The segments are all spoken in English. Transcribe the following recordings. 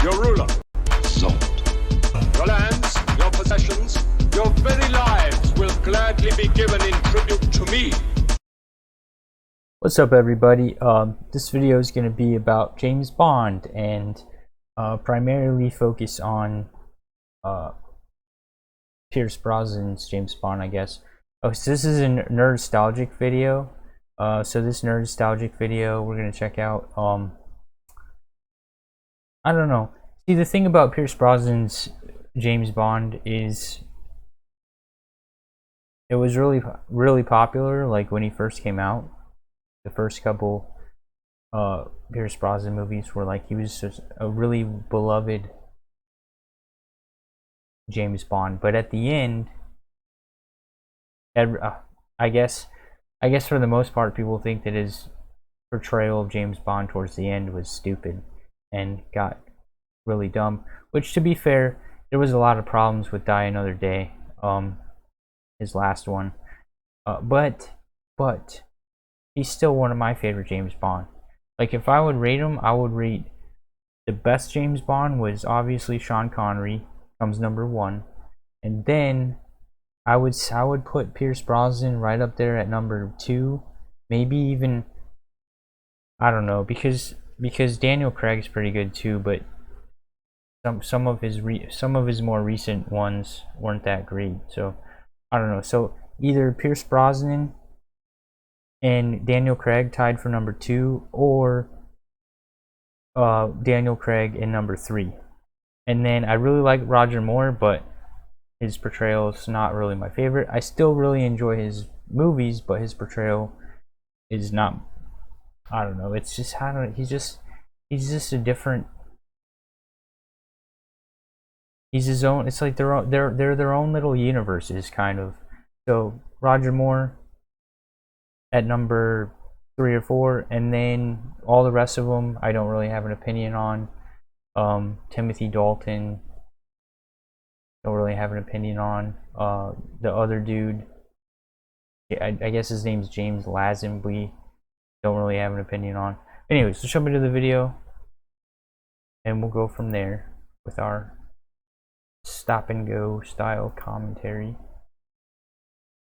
your ruler. Zod. Your lands, your possessions, your very lives will gladly be given in tribute to me. What's up, everybody? This video is going to be about James Bond and primarily focus on Pierce Brosnan's James Bond, I guess. Oh, so this is a nerdstalgic video. So this nerdstalgic video, we're going to check out, I don't know. See, the thing about Pierce Brosnan's James Bond is it was really popular, like when he first came out. The first couple Pierce Brosnan movies were like, he was just a really beloved James Bond. But at the end, I guess for the most part, people think that his portrayal of James Bond towards the end was stupid and got really dumb. Which, to be fair, there was a lot of problems with Die Another Day, his last one. But he's still one of my favorite James Bond. Like, if I would rate him, I would rate the best James Bond was obviously Sean Connery, comes number 1, and then I would put Pierce Brosnan right up there at number 2, maybe even, I don't know, because Daniel Craig's pretty good too, but some of his more recent ones weren't that great. So I don't know. So either Pierce Brosnan and Daniel Craig tied for number 2, or Daniel Craig in number 3. And then I really like Roger Moore, but his portrayal is not really my favorite. I still really enjoy his movies, but his portrayal is not. I don't know. It's just, I don't know. He's just a different. He's his own. It's like they're their own little universes, kind of. So Roger Moore at number 3 or 4, and then all the rest of them I don't really have an opinion on. Timothy Dalton, don't really have an opinion on. The other dude, I guess his name's James Lazenby, don't really have an opinion on. Anyways, so jump into the video and we'll go from there with our stop and go style commentary.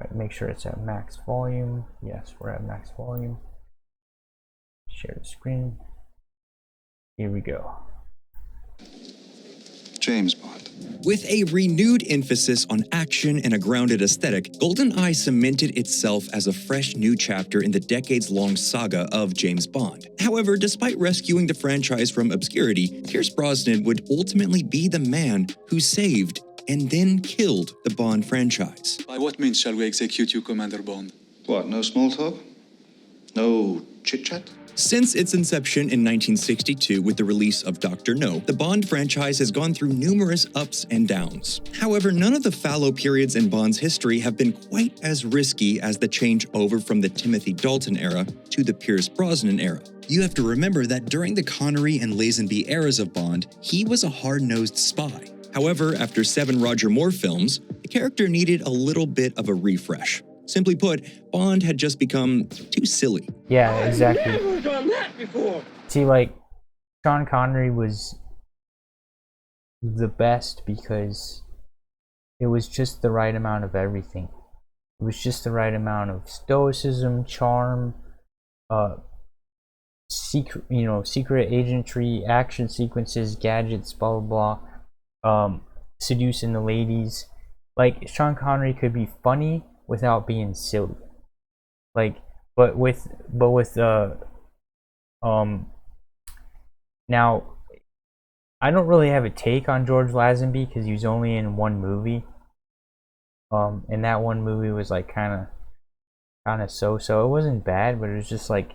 Right, make sure it's at max volume. Yes, we're at max volume. Share the screen. Here we go. James Bond. With a renewed emphasis on action and a grounded aesthetic, GoldenEye cemented itself as a fresh new chapter in the decades-long saga of James Bond. However, despite rescuing the franchise from obscurity, Pierce Brosnan would ultimately be the man who saved and then killed the Bond franchise. By what means shall we execute you, Commander Bond? What, no small talk? No chit-chat? Since its inception in 1962 with the release of Dr. No, the Bond franchise has gone through numerous ups and downs. However, none of the fallow periods in Bond's history have been quite as risky as the change over from the Timothy Dalton era to the Pierce Brosnan era. You have to remember that during the Connery and Lazenby eras of Bond, he was a hard-nosed spy. However, after 7 Roger Moore films, the character needed a little bit of a refresh. Simply put, Bond had just become too silly. Yeah, exactly. I've never done that before. See, like, Sean Connery was the best because it was just the right amount of everything. It was just the right amount of stoicism, charm, secret agentry, action sequences, gadgets, blah blah blah, seducing the ladies. Like, Sean Connery could be funny without being silly. Like, but with now, I don't really have a take on George Lazenby because he was only in one movie. And that one movie was like kind of so. It wasn't bad, but it was just like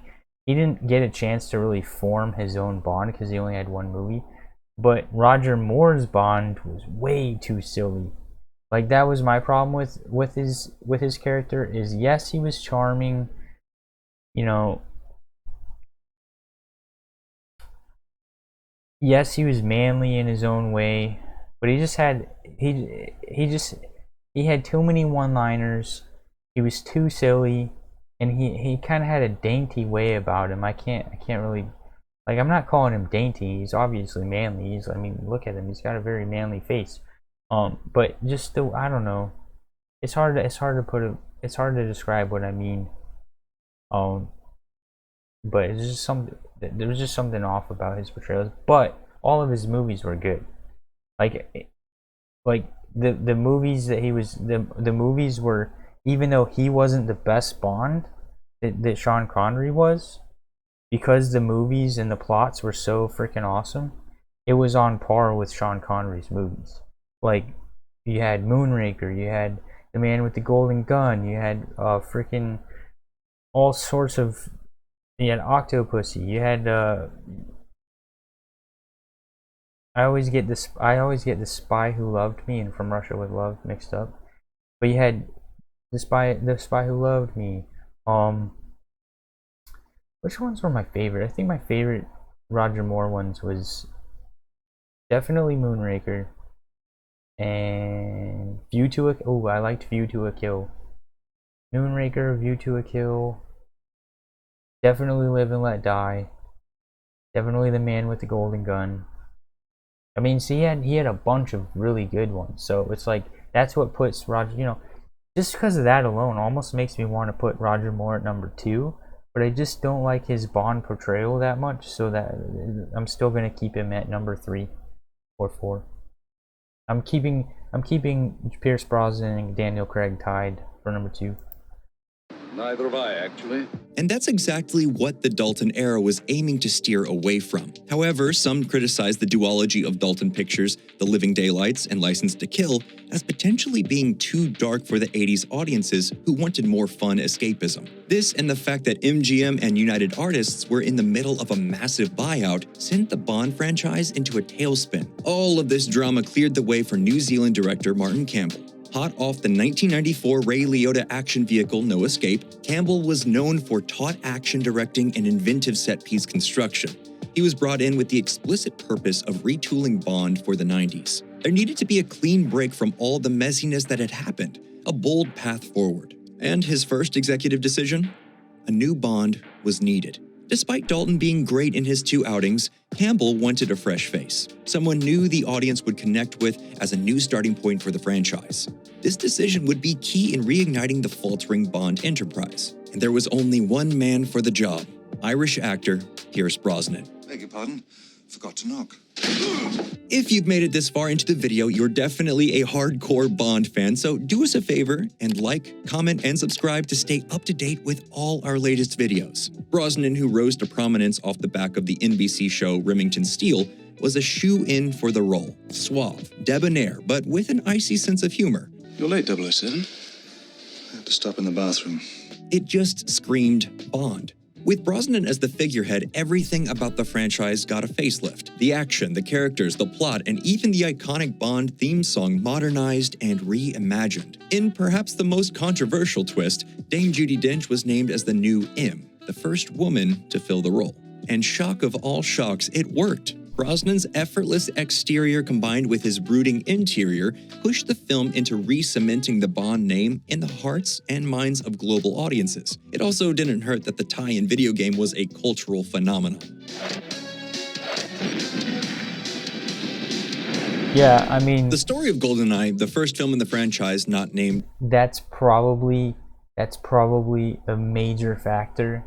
he didn't get a chance to really form his own Bond because he only had one movie. But Roger Moore's Bond was way too silly. Like, that was my problem with his character. Is, yes, he was charming, you know. Yes, he was manly in his own way, but he just had he had too many one-liners. He was too silly, and he kind of had a dainty way about him. I can't really Like, I'm not calling him dainty. He's obviously manly. I mean, look at him. He's got a very manly face. But just still, I don't know. It's hard to describe what I mean. But it's just there was just something off about his portrayals. But all of his movies were good. Like the movies that he was the movies were, even though he wasn't the best Bond that Sean Connery was, because the movies and the plots were so freaking awesome, it was on par with Sean Connery's movies. Like, you had Moonraker, you had The Man with the Golden Gun, you had freaking all sorts of, you had Octopussy, you had I always get the Spy Who Loved Me and From Russia with Love mixed up. But you had the Spy Who Loved Me. Which ones were my favorite? I think my favorite Roger Moore ones was definitely Moonraker and View to a. Oh, I liked View to a Kill. Moonraker, View to a Kill. Definitely Live and Let Die. Definitely The Man with the Golden Gun. I mean, see, he had a bunch of really good ones. So it's like, that's what puts Roger, just because of that alone almost makes me want to put Roger Moore at number 2. But I just don't like his Bond portrayal that much, so that I'm still gonna keep him at number 3 or 4. I'm keeping Pierce Brosnan and Daniel Craig tied for number 2. Neither have I, actually. And that's exactly what the Dalton era was aiming to steer away from. However, some criticize the duology of Dalton pictures, The Living Daylights and License to Kill, as potentially being too dark for the 80s audiences who wanted more fun escapism. This and the fact that MGM and United Artists were in the middle of a massive buyout sent the Bond franchise into a tailspin. All of this drama cleared the way for New Zealand director Martin Campbell. Hot off the 1994 Ray Liotta action vehicle No Escape, Campbell was known for taut action directing and inventive set-piece construction. He was brought in with the explicit purpose of retooling Bond for the 90s. There needed to be a clean break from all the messiness that had happened, a bold path forward. And his first executive decision? A new Bond was needed. Despite Dalton being great in his 2 outings, Campbell wanted a fresh face, someone new the audience would connect with as a new starting point for the franchise. This decision would be key in reigniting the faltering Bond enterprise, and there was only one man for the job, Irish actor Pierce Brosnan. Beg your pardon? Forgot to knock. If you've made it this far into the video, you're definitely a hardcore Bond fan, so do us a favor and like, comment, and subscribe to stay up to date with all our latest videos. Brosnan, who rose to prominence off the back of the NBC show Remington Steele, was a shoe-in for the role. Suave, debonair, but with an icy sense of humor. You're late, 007. I had to stop in the bathroom. It just screamed Bond. With Brosnan as the figurehead, everything about the franchise got a facelift. The action, the characters, the plot, and even the iconic Bond theme song modernized and reimagined. In perhaps the most controversial twist, Dame Judi Dench was named as the new M, the first woman to fill the role. And shock of all shocks, it worked. Brosnan's effortless exterior combined with his brooding interior pushed the film into re-cementing the Bond name in the hearts and minds of global audiences. It also didn't hurt that the tie-in video game was a cultural phenomenon. Yeah, I mean, The story of GoldenEye, the first film in the franchise not named, that's probably a major factor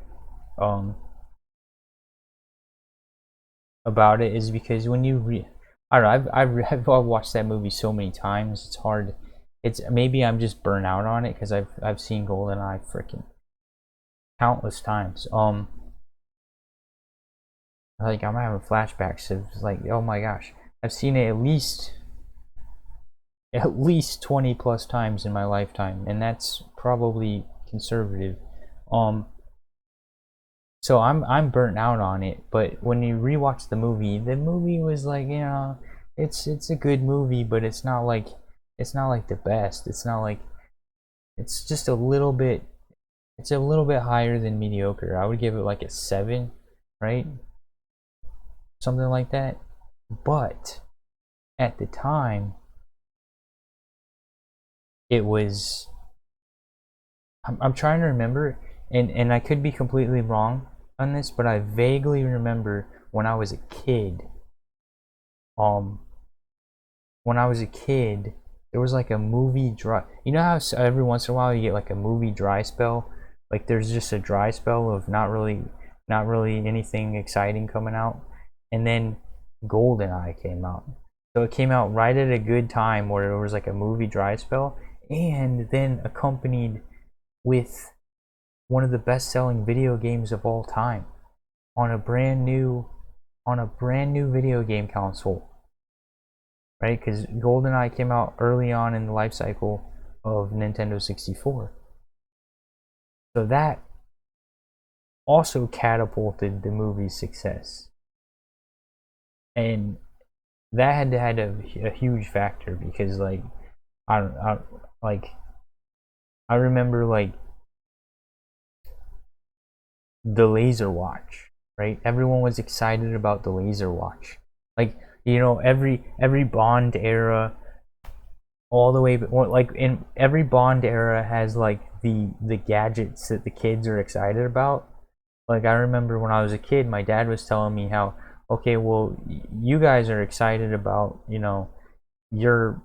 about it, is because when you I don't know, I've watched that movie so many times, it's hard. It's maybe I'm just burnt out on it because I've seen GoldenEye freaking countless times. Like, I'm having flashbacks of, like, oh my gosh, I've seen it at least 20 plus times in my lifetime, and that's probably conservative. So I'm burnt out on it, but when you rewatch the movie was like, it's a good movie, but it's not like the best. It's not like, it's just a little bit higher than mediocre. I would give it like a 7, right? Something like that. But at the time, it was, I'm trying to remember, and I could be completely wrong on this, but I vaguely remember when I was a kid, um, there was like a movie dry. You know how every once in a while you get like a movie dry spell? Like there's just a dry spell of not really anything exciting coming out. And then GoldenEye came out. So it came out right at a good time where there was like a movie dry spell, and then accompanied with one of the best-selling video games of all time on a brand new video game console. Right? Because GoldenEye came out early on in the life cycle of Nintendo 64. So that also catapulted the movie's success. And that had a huge factor because like I remember like the laser watch, right? Everyone was excited about the laser watch. Like, you know, every Bond era, all the way, like in every Bond era has like the gadgets that the kids are excited about. Like I remember when I was a kid, my dad was telling me how, okay, well, you guys are excited about, you know, your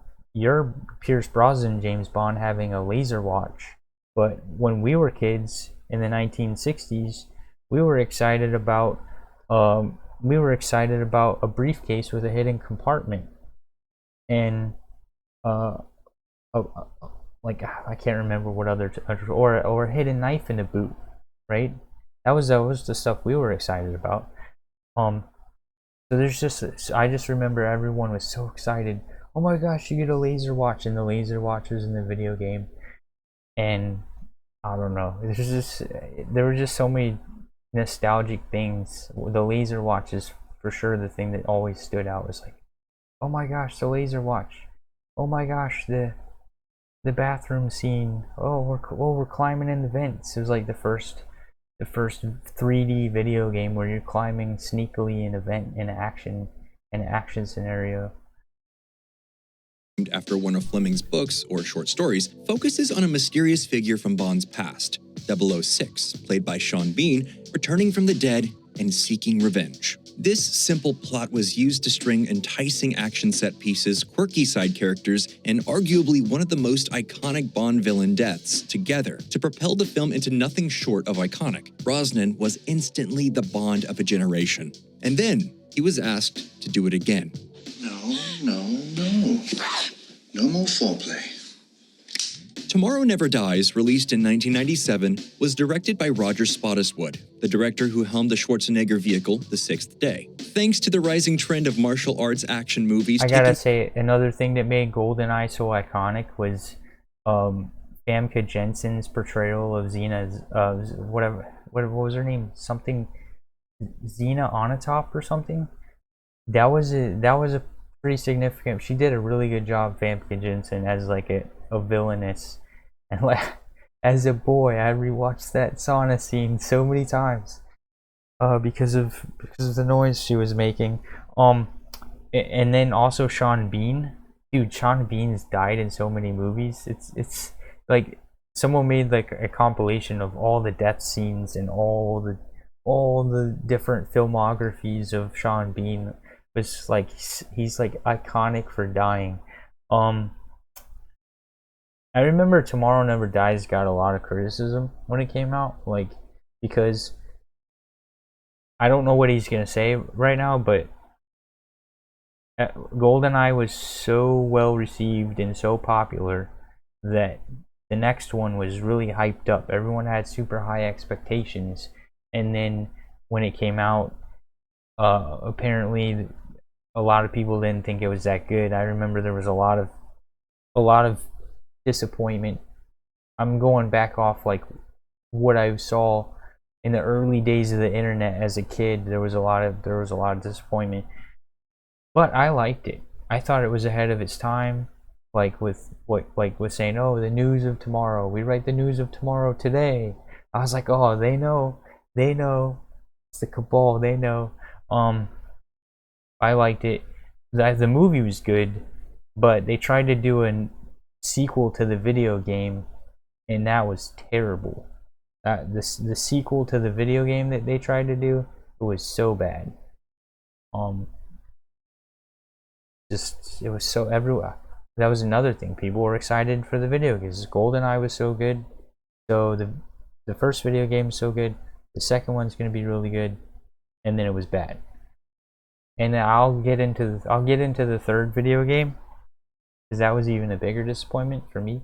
Pierce Brosnan James Bond having a laser watch, but when we were kids in the 1960s, we were excited about a briefcase with a hidden compartment, and like I can't remember what other or a hidden knife in the boot, right? That was the stuff we were excited about. So there's just, I just remember everyone was so excited. Oh my gosh, you get a laser watch, and the laser watch was in the video game. And I don't know, there were just so many nostalgic things. The laser watch is for sure the thing that always stood out. Was like, oh my gosh, the laser watch. Oh my gosh, the bathroom scene. Oh, we're climbing in the vents. It was like the first 3D video game where you're climbing sneakily in a vent in an action scenario. After one of Fleming's books or short stories, focuses on a mysterious figure from Bond's past, 006, played by Sean Bean, returning from the dead and seeking revenge. This simple plot was used to string enticing action set pieces, quirky side characters, and arguably one of the most iconic Bond villain deaths together to propel the film into nothing short of iconic. Brosnan was instantly the Bond of a generation. And then he was asked to do it again. No more foreplay. Tomorrow Never Dies, released in 1997, was directed by Roger Spottiswoode, the director who helmed the Schwarzenegger vehicle, The Sixth Day. Thanks to the rising trend of martial arts action movies, I gotta say, another thing that made GoldenEye so iconic was Famke Janssen's portrayal of Xena's, what was her name? Something, Xena Onatopp or something? That was a pretty significant. She did a really good job, Famke Janssen, as like a villainess. And like, as a boy, I rewatched that sauna scene so many times because of the noise she was making. And then also Sean Bean, dude. Sean Bean's died in so many movies. It's like someone made like a compilation of all the death scenes and all the different filmographies of Sean Bean. Was like, he's like iconic for dying. I remember Tomorrow Never Dies got a lot of criticism when it came out, like, because I don't know what he's gonna say right now, but GoldenEye was so well received and so popular that the next one was really hyped up. Everyone had super high expectations, and then when it came out, apparently a lot of people didn't think it was that good. I remember there was a lot of disappointment. I'm going back off like what I saw in the early days of the internet as a kid. There was a lot of disappointment, but I liked it. I thought it was ahead of its time, like with saying, oh, the news of tomorrow, we write the news of tomorrow today. I was like, oh, they know, it's the cabal, they know. I liked it. The movie was good, but they tried to do a sequel to the video game, and that was terrible. The sequel to the video game that they tried to do, it was so bad. Just it was so everywhere. That was another thing. People were excited for the video games. GoldenEye was so good. So the first video game is so good. The second one's gonna be really good, and then it was bad. And I'll get into the third video game, because that was even a bigger disappointment for me.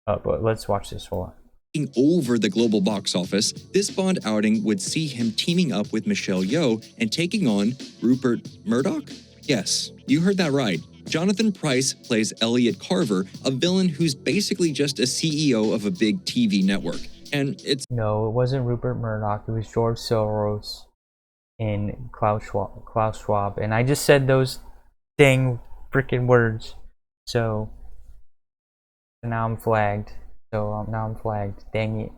But let's watch this. Hold on. Over the global box office, this Bond outing would see him teaming up with Michelle Yeoh and taking on Rupert Murdoch? Yes, you heard that right. Jonathan Pryce plays Elliot Carver, a villain who's basically just a CEO of a big TV network. And it's... No, it wasn't Rupert Murdoch. It was George Soros and Klaus Schwab. And I just said those dang freaking words. So now I'm flagged. Now I'm flagged. Dang it!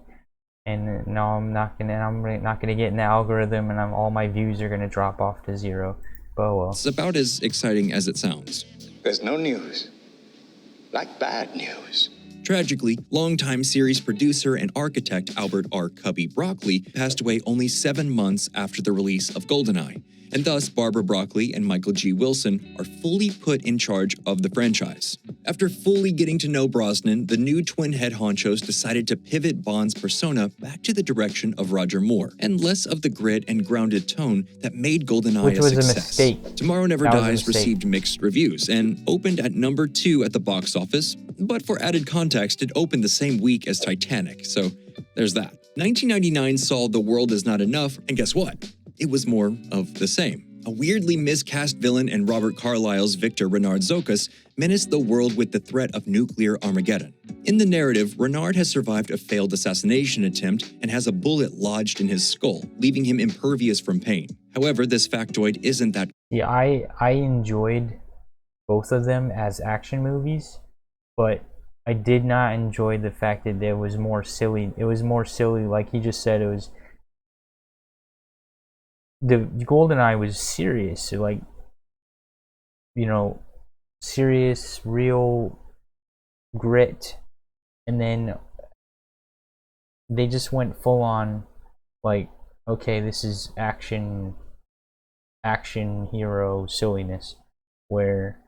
And now I'm not gonna get in the algorithm, and all my views are gonna drop off to 0. But well, it's about as exciting as it sounds. There's no news like bad news. Tragically, longtime series producer and architect Albert R. Cubby Broccoli passed away only 7 months after the release of GoldenEye, and thus Barbara Broccoli and Michael G. Wilson are fully put in charge of the franchise. After fully getting to know Brosnan, the new twin head honchos decided to pivot Bond's persona back to the direction of Roger Moore, and less of the grit and grounded tone that made GoldenEye which was a success. a mistake. Tomorrow Never Dies received mixed reviews and opened at number 2 at the box office, but for added context, it opened the same week as Titanic, so there's that. 1999 saw The World Is Not Enough, and guess what? It was more of the same. A weirdly miscast villain and Robert Carlyle's Victor Renard Zokas menaced the world with the threat of nuclear Armageddon. In the narrative, Renard has survived a failed assassination attempt and has a bullet lodged in his skull, leaving him impervious from pain. However, this factoid isn't that... Yeah, I enjoyed both of them as action movies, but I did not enjoy the fact that there was more silly. It was more silly, like he just said. It was... The GoldenEye was serious, so like, you know, serious, real grit, and then they just went full on, like, okay, this is action hero silliness, where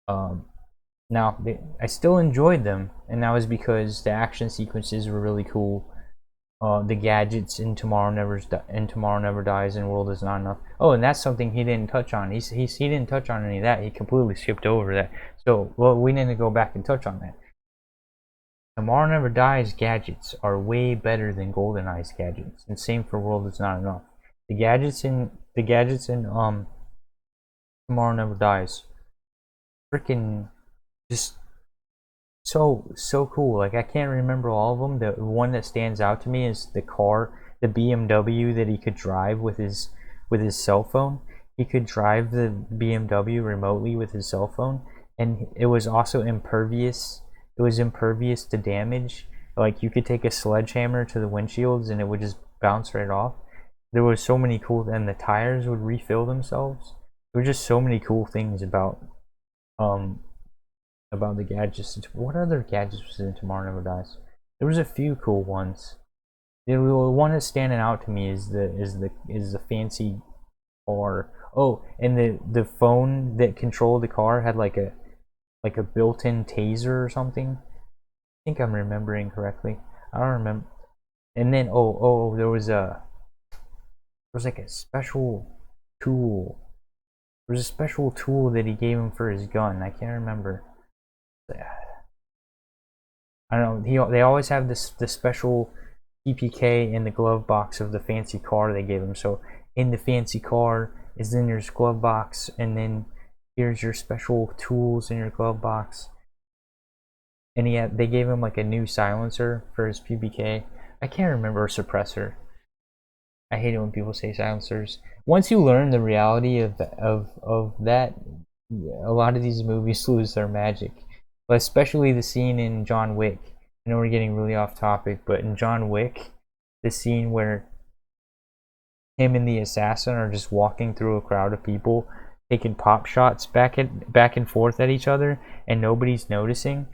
now I still enjoyed them, and that was because the action sequences were really cool. The gadgets in Tomorrow Never Dies and World Is Not Enough. Oh, and that's something he didn't touch on. He didn't touch on any of that. He completely skipped over that. So, well, we need to go back and touch on that. Tomorrow Never Dies gadgets are way better than GoldenEye's gadgets, and same for World Is Not Enough. The gadgets in Tomorrow Never Dies, freaking just so cool. Like, I can't remember all of them. The one that stands out to me is the car, the BMW that he could drive with his cell phone. He could drive the BMW remotely with his cell phone, and it was also impervious. It was impervious to damage. Like, you could take a sledgehammer to the windshields and it would just bounce right off. There was so many cool, and the tires would refill themselves. There were just so many cool things about the gadgets. What other gadgets was in Tomorrow Never Dies? There was a few cool ones. The one that's standing out to me is the fancy car. Oh, and the phone that controlled the car had like a built-in taser or something. I think I'm remembering correctly. I don't remember. And then there was like a special tool. There was a special tool that he gave him for his gun. I can't remember. I don't know. They always have this special PPK in the glove box of the fancy car they gave him. So in the fancy car is in your glove box, and then here's your special tools in your glove box. And they gave him like a new silencer for his PPK. I can't remember, a suppressor. I hate it when people say silencers. Once you learn the reality of that, a lot of these movies lose their magic. But especially the scene in John Wick. I know we're getting really off topic, but in John Wick, the scene where him and the assassin are just walking through a crowd of people, taking pop shots back and forth at each other, and nobody's noticing.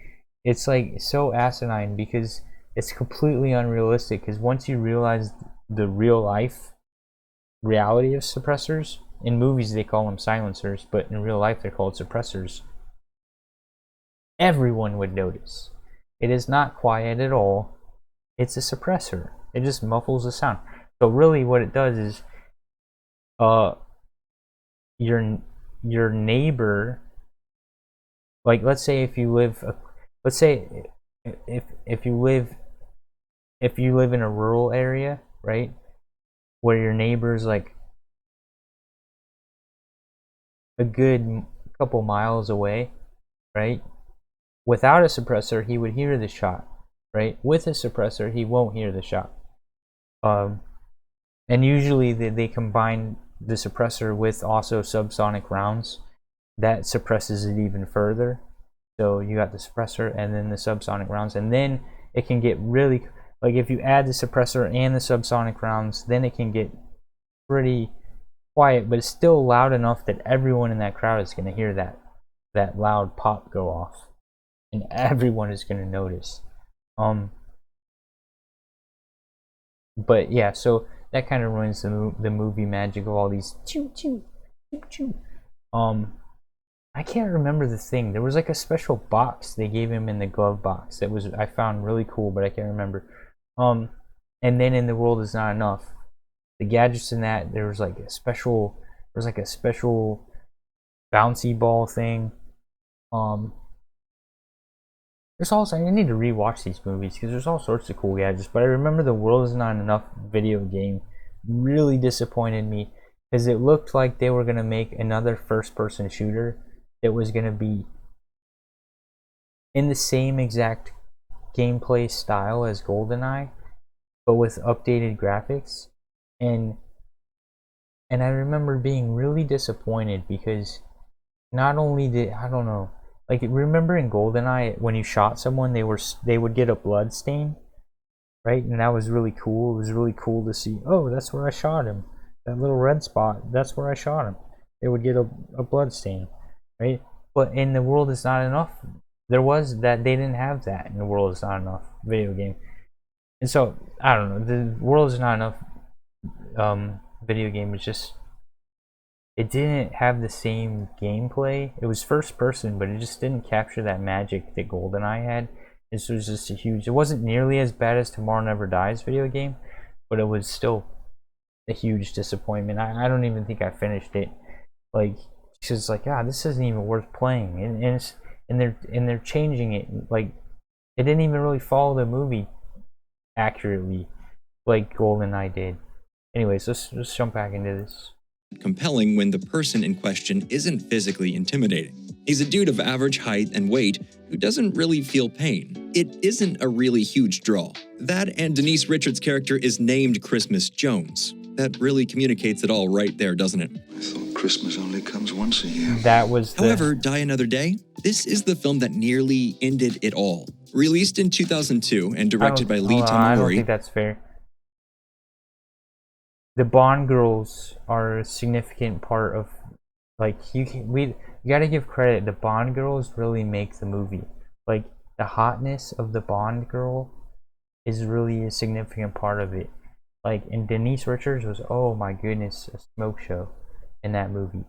It's like so asinine because it's completely unrealistic. Because once you realize the real life reality of suppressors, in movies they call them silencers, but in real life they're called suppressors. Everyone would notice. It is not quiet at all. It's a suppressor. It just muffles the sound. So really what it does is your neighbor, like let's say if you live if you live in a rural area, right, where your neighbor's like a good couple miles away, right, without a suppressor he would hear the shot, right? With a suppressor he won't hear the shot. And usually they combine the suppressor with also subsonic rounds. That suppresses it even further. So you got the suppressor and then the subsonic rounds, and then it can get really, like if you add the suppressor and the subsonic rounds, then it can get pretty quiet, but it's still loud enough that everyone in that crowd is going to hear that loud pop go off, and everyone is going to notice. But yeah, so that kind of ruins the movie magic of all these choo choo choo choo. I can't remember the thing. There was like a special box they gave him in the glove box that was, I found really cool, but I can't remember. And then in The World Is Not Enough, the gadgets in that, there was like a special bouncy ball thing. There's also, I need to rewatch these movies because there's all sorts of cool gadgets, but I remember The World Is Not Enough video game really disappointed me because it looked like they were going to make another first-person shooter that was going to be in the same exact gameplay style as GoldenEye, but with updated graphics. And I remember being really disappointed because not only did, I don't know, like remember in GoldenEye when you shot someone they would get a blood stain, right? And that was really cool. It was really cool to see, oh, that's where I shot him. That little red spot, that's where I shot him. They would get a blood stain, right? But in The World Is Not Enough, there was that. They didn't have that in The World Is Not Enough video game. And so, I don't know, The World Is Not Enough video game was just, it didn't have the same gameplay. It was first person, but it just didn't capture that magic that GoldenEye had. This was just a huge, it wasn't nearly as bad as Tomorrow Never Dies video game, but it was still a huge disappointment. I don't even think I finished it. Like, it's like, this isn't even worth playing. And they're changing it. Like, it didn't even really follow the movie accurately like GoldenEye did. Anyways, let's jump back into this. Compelling when the person in question isn't physically intimidating. He's a dude of average height and weight who doesn't really feel pain. It isn't a really huge draw. That and Denise Richards' character is named Christmas Jones. That really communicates it all right there, doesn't it? I thought Christmas only comes once a year. That was However, Die Another Day, this is the film that nearly ended it all. Released in 2002 and directed by Lee Tamahori. I don't think that's fair. The Bond girls are a significant part of, like, you gotta give credit. The Bond girls really make the movie. Like, the hotness of the Bond girl is really a significant part of it. Like, and Denise Richards was, oh my goodness, a smoke show in that movie.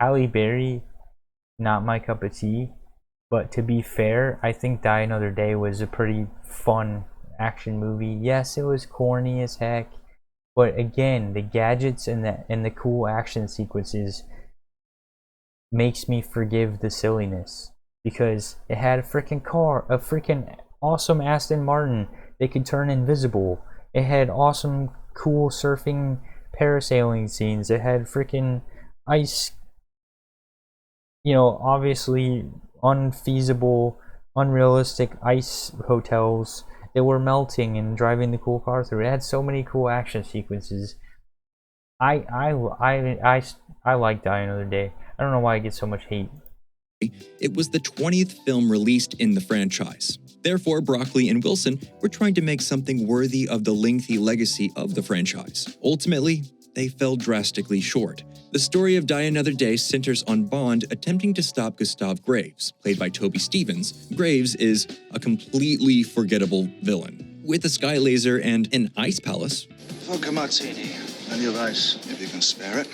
Halle Berry, not my cup of tea, but to be fair, I think Die Another Day was a pretty fun action movie. Yes, it was corny as heck, but again, the gadgets and the cool action sequences makes me forgive the silliness, because it had a freaking car, a freaking awesome Aston Martin that could turn invisible. It had awesome, cool surfing, parasailing scenes. It had freaking ice, obviously unfeasible, unrealistic ice hotels that were melting and driving the cool car through. It had so many cool action sequences. I like Die Another Day. I don't know why I get so much hate. It was the 20th film released in the franchise. Therefore, Broccoli and Wilson were trying to make something worthy of the lengthy legacy of the franchise. Ultimately, they fell drastically short. The story of Die Another Day centers on Bond attempting to stop Gustav Graves, played by Toby Stephens. Graves is a completely forgettable villain. With a sky laser and an ice palace, Vodka martini. Plenty of ice, if you can spare it.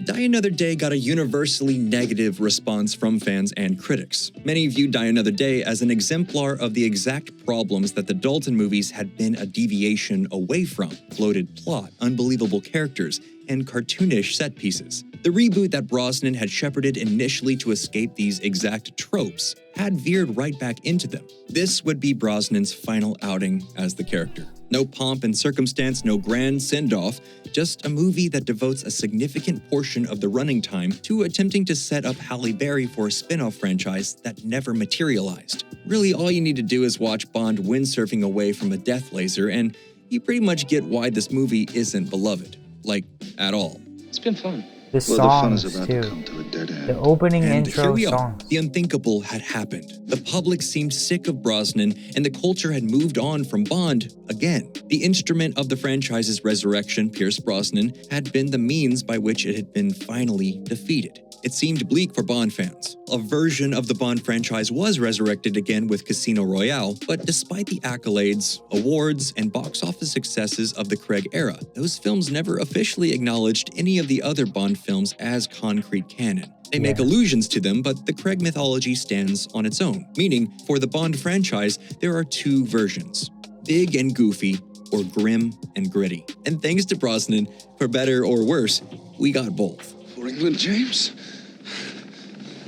Die Another Day got a universally negative response from fans and critics. Many viewed Die Another Day as an exemplar of the exact problems that the Dalton movies had been a deviation away from: bloated plot, unbelievable characters, and cartoonish set pieces. The reboot that Brosnan had shepherded initially to escape these exact tropes had veered right back into them. This would be Brosnan's final outing as the character. No pomp and circumstance, no grand send-off, just a movie that devotes a significant portion of the running time to attempting to set up Halle Berry for a spin-off franchise that never materialized. Really, all you need to do is watch Bond windsurfing away from a death laser, and you pretty much get why this movie isn't beloved. Like, at all. It's been fun. The Well, the fun songs is about too. to come to a dead end. The opening And intro here we are. songs. The unthinkable had happened. The public seemed sick of Brosnan, and the culture had moved on from Bond again. The instrument of the franchise's resurrection, Pierce Brosnan, had been the means by which it had been finally defeated. It seemed bleak for Bond fans. A version of the Bond franchise was resurrected again with Casino Royale, but despite the accolades, awards, and box office successes of the Craig era, those films never officially acknowledged any of the other Bond films as concrete canon. They make allusions to them, but the Craig mythology stands on its own, meaning for the Bond franchise, there are two versions: big and goofy, or grim and gritty. And thanks to Brosnan, for better or worse, we got both. For England, James?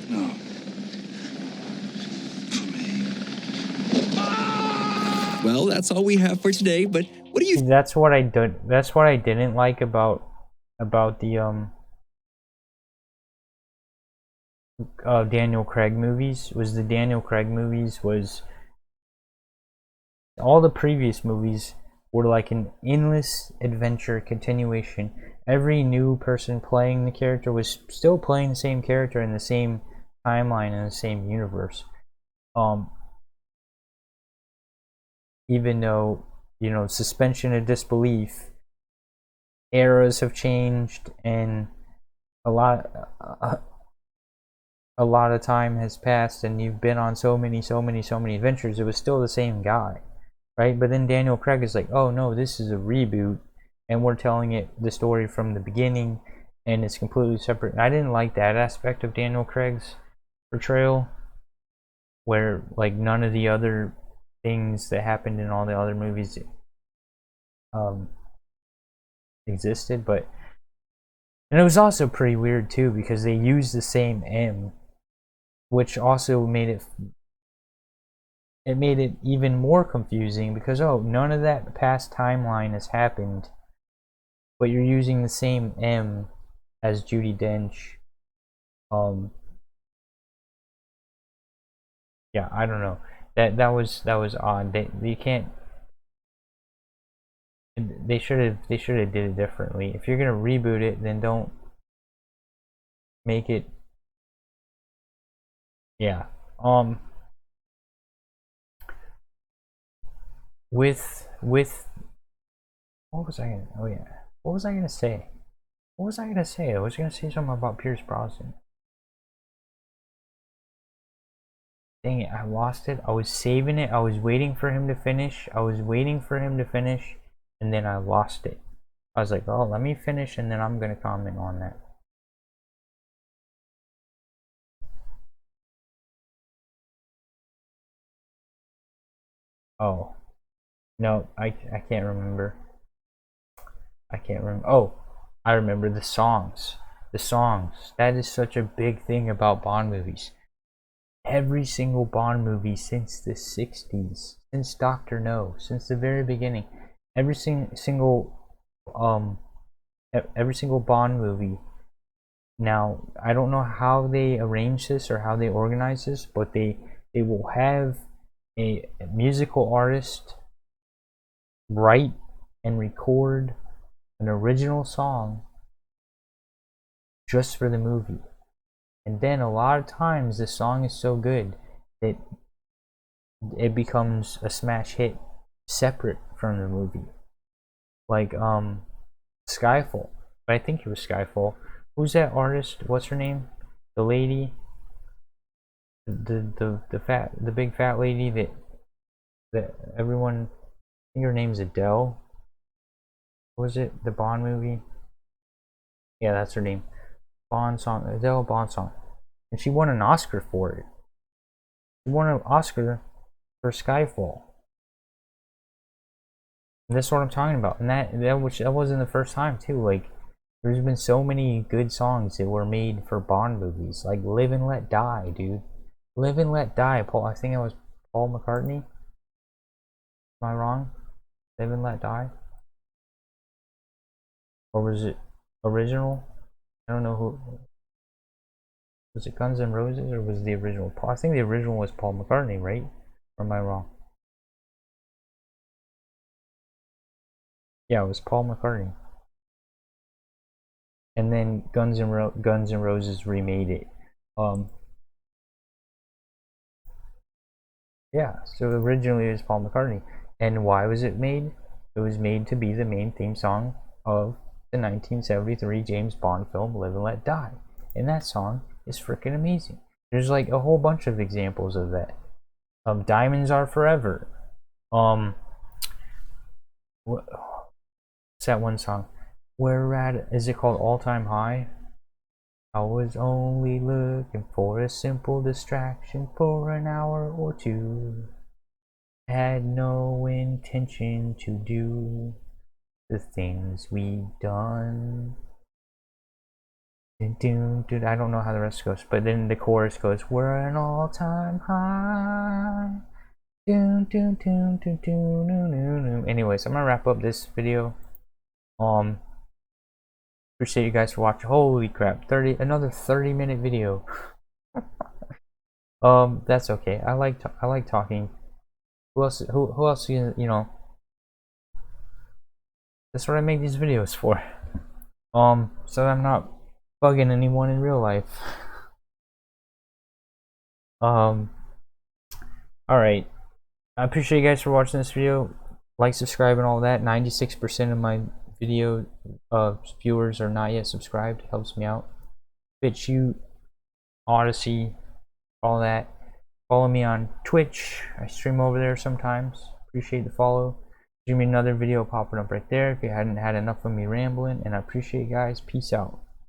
No. For me. Well, that's all we have for today, but what do you That's what I did. That's what I didn't like about the Daniel Craig movies. Was the Daniel Craig movies was all the previous movies were like an endless adventure continuation. Every new person playing the character was still playing the same character in the same timeline in the same universe. Even though, you know, suspension of disbelief, eras have changed, and a lot of time has passed, and you've been on so many adventures, it was still the same guy, right? But then Daniel Craig is like, oh no, this is a reboot, and we're telling it the story from the beginning, and it's completely separate. And I didn't like that aspect of Daniel Craig's portrayal, where like none of the other things that happened in all the other movies existed. But and it was also pretty weird too, because they used the same M, which also made it even more confusing, because oh, none of that past timeline has happened, but you're using the same M as Judi Dench. Yeah, I don't know. That was odd. They can't. They should have did it differently. If you're gonna reboot it, then don't make it. Yeah. With what was I gonna? Oh yeah. What was I gonna say? I was gonna say something about Pierce Brosnan. Dang it, I lost it. I was saving it. I was waiting for him to finish. And then I lost it. I was like, oh, let me finish, and then I'm gonna comment on that. Oh. No, I can't remember. Oh, I remember the songs. That is such a big thing about Bond movies. Every single Bond movie since the 60s, since Dr. No, since the very beginning, every single Bond movie. Now, I don't know how they arrange this or how they organize this, but they will have a musical artist write and record an original song just for the movie. And then a lot of times the song is so good that it becomes a smash hit separate from the movie. Like Skyfall. But I think it was Skyfall. Who's that artist? What's her name? The lady, the big fat lady that everyone, I think her name's Adele. What was it? The Bond movie? Yeah, that's her name. Bond song, Adele Bond song. And she won an Oscar for it. She won an Oscar for Skyfall. And that's what I'm talking about. And that wasn't the first time too. Like, there's been so many good songs that were made for Bond movies. Like Live and Let Die, dude. Live and Let Die. I think it was Paul McCartney. Am I wrong? Live and Let Die? Or was it original? I don't know who. Was it Guns N' Roses or was the original Paul? I think the original was Paul McCartney, right? Or am I wrong? Yeah, it was Paul McCartney. And then Guns N' Roses remade it. Yeah, so originally it was Paul McCartney. And why was it made? It was made to be the main theme song of the 1973 James Bond film Live and Let Die. And that song is freaking amazing. There's like a whole bunch of examples of that. Diamonds Are Forever. What's that one song? Is it called All Time High? I was only looking for a simple distraction for an hour or two. Had no intention to do the things we've done. I don't know how the rest goes, but then the chorus goes, we're an all-time high. Anyways, I'm gonna wrap up this video. Appreciate you guys for watching. Holy crap, another 30-minute video. That's okay. I like talking. Who else you know, that's what I make these videos for. So I'm not bugging anyone in real life. Alright, I appreciate you guys for watching this video. Like, subscribe, and all that. 96% of my video viewers are not yet subscribed. Helps me out. BitChute, Odyssey, all that. Follow me on Twitch. I stream over there sometimes. Appreciate the follow. Give me another video popping up right there if you hadn't had enough of me rambling. And I appreciate you guys. Peace out.